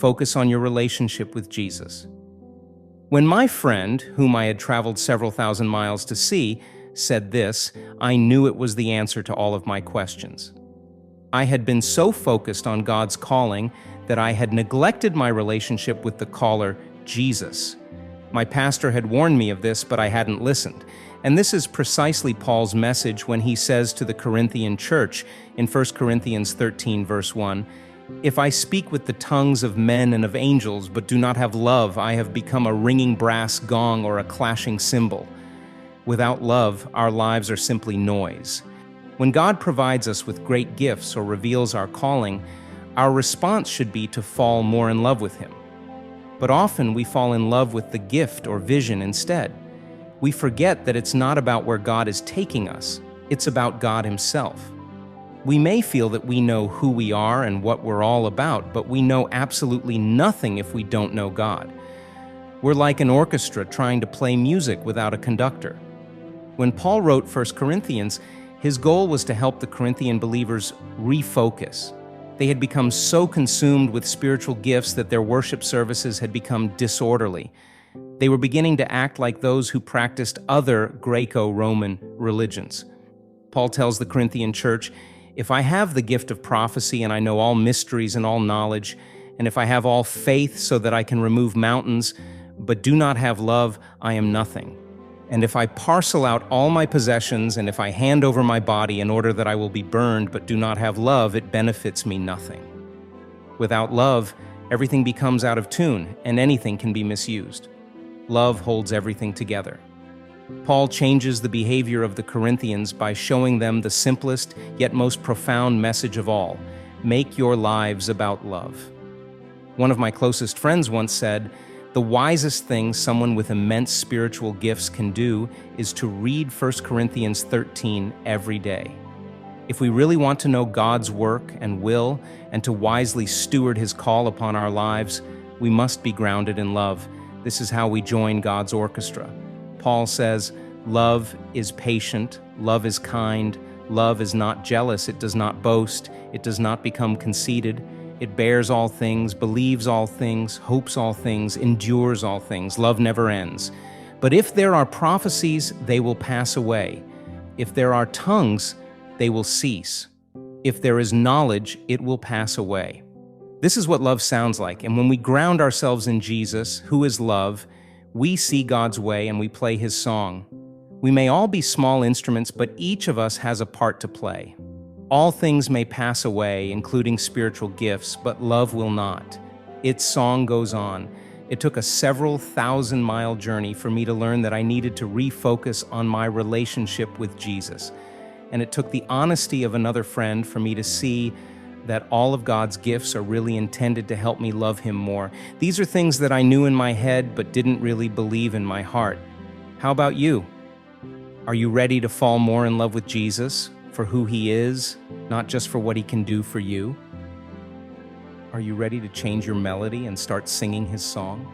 Focus on your relationship with Jesus. When my friend, whom I had traveled several thousand miles to see, said this, I knew it was the answer to all of my questions. I had been so focused on God's calling that I had neglected my relationship with the caller, Jesus. My pastor had warned me of this, but I hadn't listened. And this is precisely Paul's message when he says to the Corinthian church in 1 Corinthians 13, verse 1, If I speak with the tongues of men and of angels, but do not have love, I have become a ringing brass gong or a clashing cymbal. Without love, our lives are simply noise. When God provides us with great gifts or reveals our calling, our response should be to fall more in love with Him. But often we fall in love with the gift or vision instead. We forget that it's not about where God is taking us, it's about God Himself. We may feel that we know who we are and what we're all about, but we know absolutely nothing if we don't know God. We're like an orchestra trying to play music without a conductor. When Paul wrote 1 Corinthians, his goal was to help the Corinthian believers refocus. They had become so consumed with spiritual gifts that their worship services had become disorderly. They were beginning to act like those who practiced other Greco-Roman religions. Paul tells the Corinthian church, if I have the gift of prophecy and I know all mysteries and all knowledge, and if I have all faith so that I can remove mountains, but do not have love, I am nothing. And if I parcel out all my possessions, and if I hand over my body in order that I will be burned, but do not have love, it benefits me nothing. Without love, everything becomes out of tune, and anything can be misused. Love holds everything together. Paul changes the behavior of the Corinthians by showing them the simplest yet most profound message of all: make your lives about love. One of my closest friends once said, the wisest thing someone with immense spiritual gifts can do is to read 1 Corinthians 13 every day. If we really want to know God's work and will, and to wisely steward His call upon our lives, we must be grounded in love. This is how we join God's orchestra. Paul says, love is patient, love is kind, love is not jealous, it does not boast, it does not become conceited, it bears all things, believes all things, hopes all things, endures all things. Love never ends. But if there are prophecies, they will pass away. If there are tongues, they will cease. If there is knowledge, it will pass away. This is what love sounds like, and when we ground ourselves in Jesus, who is love, we see God's way and we play His song. We may all be small instruments, but each of us has a part to play. All things may pass away, including spiritual gifts, but love will not. Its song goes on. It took a several thousand-mile journey for me to learn that I needed to refocus on my relationship with Jesus. And it took the honesty of another friend for me to see that all of God's gifts are really intended to help me love Him more. These are things that I knew in my head but didn't really believe in my heart. How about you? Are you ready to fall more in love with Jesus for who He is, not just for what He can do for you? Are you ready to change your melody and start singing His song?